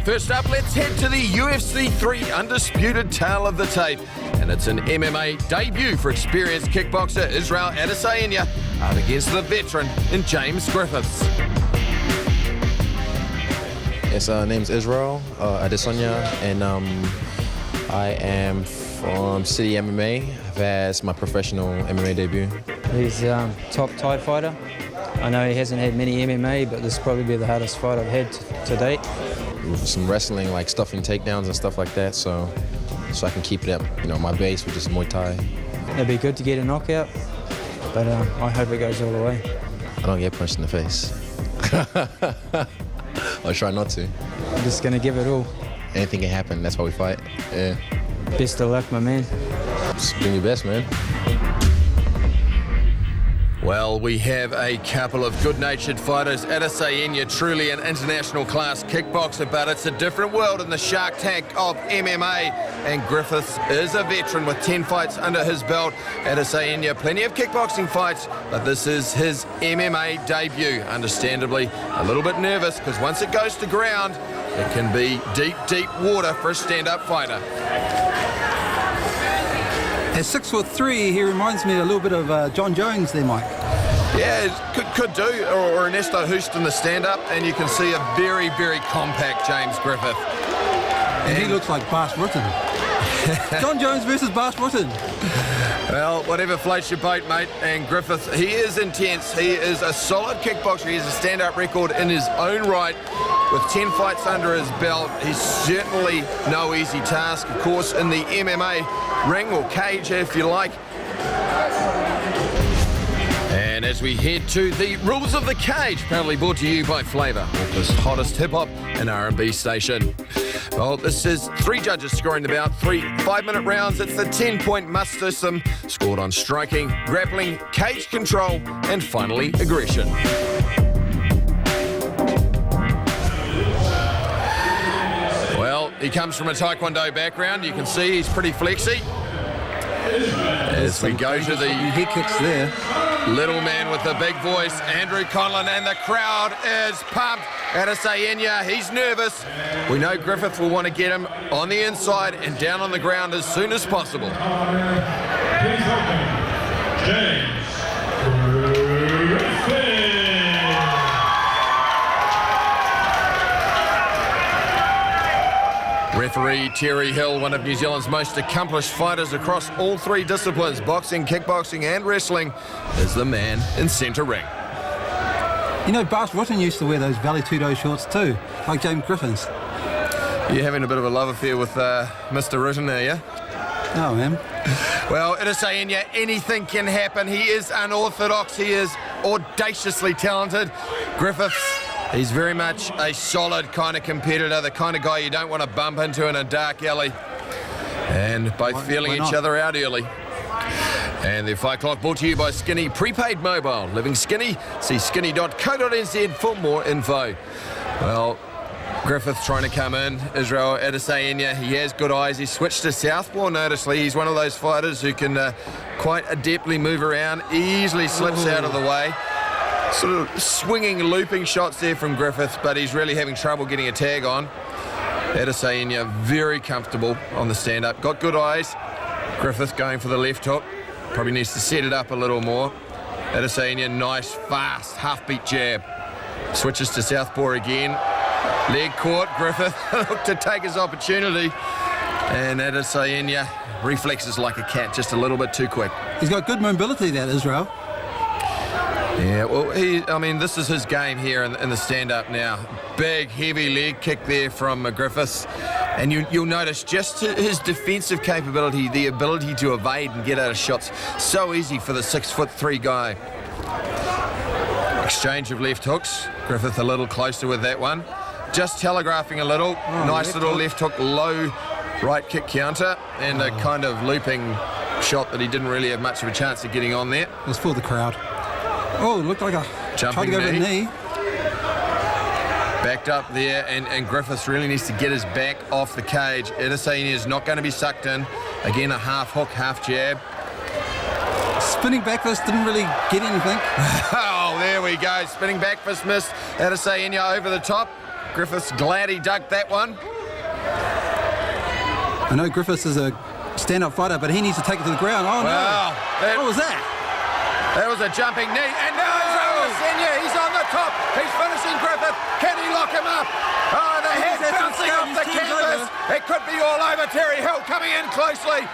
First up, let's head to the UFC 3 undisputed tale of the tape. And it's an MMA debut for experienced kickboxer Israel Adesanya up against the veteran in James Griffiths. Yes, name's Israel Adesanya, and I am from City MMA. I've had my professional MMA debut. He's a top Thai fighter. I know he hasn't had many MMA, but this will probably be the hardest fight I've had to date. Some wrestling, like stuffing takedowns and stuff like that, so I can keep it up, my base, which is Muay Thai. It'd be good to get a knockout, but I hope it goes all the way. I don't get punched in the face. I'll try not to. I'm just going to give it all. Anything can happen, that's why we fight. Yeah. Best of luck, my man. Just bring your best, man. Well, we have a couple of good-natured fighters. Adesanya, truly an international class kickboxer, but it's a different world in the shark tank of MMA. And Griffiths is a veteran with 10 fights under his belt. Adesanya, plenty of kickboxing fights, but this is his MMA debut. Understandably, a little bit nervous, because once it goes to ground, it can be deep, deep water for a stand-up fighter. At 6'3", he reminds me a little bit of John Jones there, Mike. Yeah, could do, or Ernesto Hoost in the stand-up, and you can see a very, very compact James Griffith. And he looks like Bas Rutten. John Jones versus Bas Rutten. Well, whatever floats your boat, mate. And Griffith, he is intense. He is a solid kickboxer. He has a stand-up record in his own right. With 10 fights under his belt, he's certainly no easy task. Of course, in the MMA ring, or cage, if you like. And as we head to the rules of the cage, proudly brought to you by Flavour, Auckland's hottest hip-hop and R&B station. Well, this is 3 judges scoring the bout, 3 5-minute rounds. It's the 10-point must system, scored on striking, grappling, cage control, and finally, aggression. Well, he comes from a Taekwondo background. You can see he's pretty flexy. As we go to the head kicks there. Little man with the big voice, Andrew Conlon, and the crowd is pumped. Adesanya, he's nervous. We know Griffith will want to get him on the inside and down on the ground as soon as possible. Please welcome James Griffiths. Referee Terry Hill, one of New Zealand's most accomplished fighters across all 3 disciplines, boxing, kickboxing and wrestling, is the man in centre ring. You know, Bas Rutten used to wear those Vale-Tudo shorts too, like James Griffiths. You're having a bit of a love affair with Mr. Rutten, are you? Oh, man. Well, Adesanya, anything can happen. He is unorthodox. He is audaciously talented. Griffiths, he's very much a solid kind of competitor, the kind of guy you don't want to bump into in a dark alley. And both feeling each other out early. And the Fight Clock brought to you by Skinny Prepaid Mobile. Living skinny, see skinny.co.nz for more info. Well, Griffith trying to come in. Israel Adesanya, he has good eyes. He switched to southpaw noticeably. He's one of those fighters who can quite adeptly move around, easily slips out of the way. Sort of swinging, looping shots there from Griffith, but he's really having trouble getting a tag on. Adesanya very comfortable on the stand-up. Got good eyes. Griffith going for the left hook. Probably needs to set it up a little more. Adesanya, nice, fast, half-beat jab. Switches to southpaw again. Leg caught. Griffith looked to take his opportunity. And Adesanya reflexes like a cat, just a little bit too quick. He's got good mobility, that Israel. Yeah, well, this is his game here in the stand-up now. Big, heavy leg kick there from Griffiths. And you'll notice just his defensive capability, the ability to evade and get out of shots, so easy for the 6'3" guy. Exchange of left hooks. Griffith a little closer with that one. Just telegraphing a little. Nice little left hook, low right kick counter, and a kind of looping shot that he didn't really have much of a chance of getting on there. It was for the crowd. Oh, it looked like a jumping tried to go for the knee. Backed up there, and Griffiths really needs to get his back off the cage. Adesanya is not going to be sucked in. Again, a half hook, half jab. Spinning back fist didn't really get anything. Oh, there we go. Spinning back fist missed. Adesanya over the top. Griffiths glad he ducked that one. I know Griffiths is a stand-up fighter, but he needs to take it to the ground. Oh, Wow, no. What was that? That was a jumping knee, and now Adesanya, he's on the top. He's finishing Griffith. Can he lock him up? Oh, the head bouncing off the canvas. It could be all over. Terry Hill coming in closely.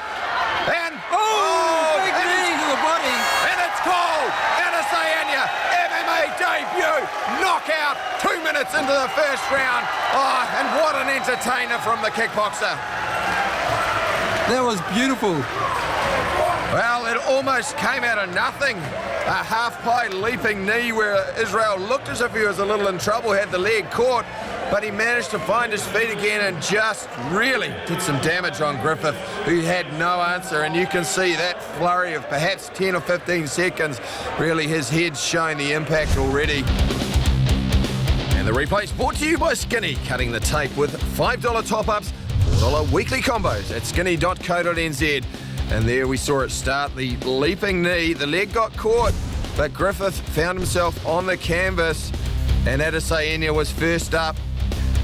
And Big knee to the body. And it's called Adesanya MMA debut knockout 2 minutes into the first round. Oh, and what an entertainer from the kickboxer. That was beautiful. Well, it almost came out of nothing. A half-pie leaping knee where Israel looked as if he was a little in trouble, had the leg caught, but he managed to find his feet again and just really did some damage on Griffith, who had no answer. And you can see that flurry of perhaps 10 or 15 seconds, really his head's showing the impact already. And the replay's brought to you by Skinny, cutting the tape with $5 top-ups, $4 weekly combos at skinny.co.nz. And there we saw it start, the leaping knee. The leg got caught, but Griffith found himself on the canvas, and Adesanya was first up,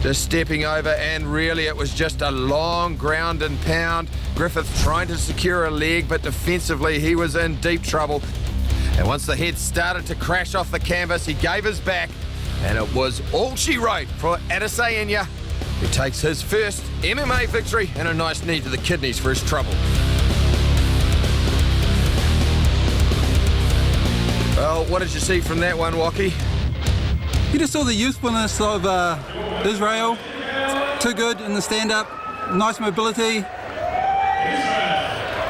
just stepping over, and really it was just a long ground and pound. Griffith trying to secure a leg, but defensively he was in deep trouble. And once the head started to crash off the canvas, he gave his back, and it was all she wrote for Adesanya, who takes his first MMA victory and a nice knee to the kidneys for his trouble. Well, what did you see from that one, Waki? You just saw the youthfulness of Israel. Too good in the stand-up. Nice mobility.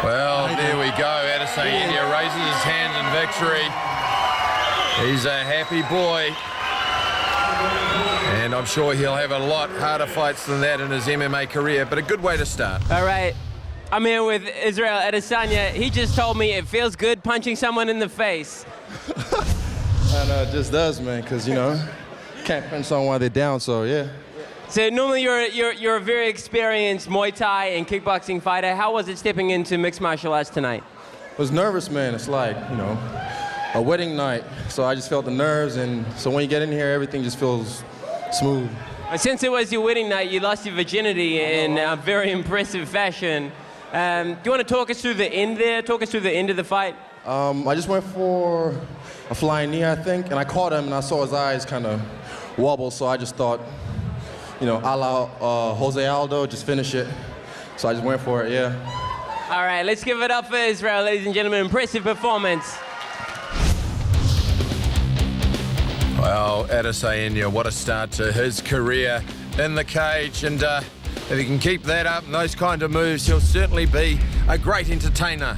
Well, there we go. Adesanya raises his hand in victory. He's a happy boy. And I'm sure he'll have a lot harder fights than that in his MMA career, but a good way to start. All right. I'm here with Israel Adesanya. He just told me it feels good punching someone in the face. And it just does, man, because, you know, can't punch someone while they're down, so yeah. So normally you're a very experienced Muay Thai and kickboxing fighter. How was it stepping into mixed martial arts tonight? I was nervous, man. It's like, you know, a wedding night, so I just felt the nerves, and so when you get in here, everything just feels smooth. Since it was your wedding night, you lost your virginity in a very impressive fashion. Do you want to talk us through the end there? Talk us through the end of the fight? I just went for a flying knee, I think, and I caught him, and I saw his eyes kind of wobble, so I just thought, you know, a la Jose Aldo, just finish it. So I just went for it, yeah. All right, let's give it up for Israel, ladies and gentlemen. Impressive performance. Well, Adesanya, what a start to his career in the cage. And if he can keep that up and those kind of moves, he'll certainly be a great entertainer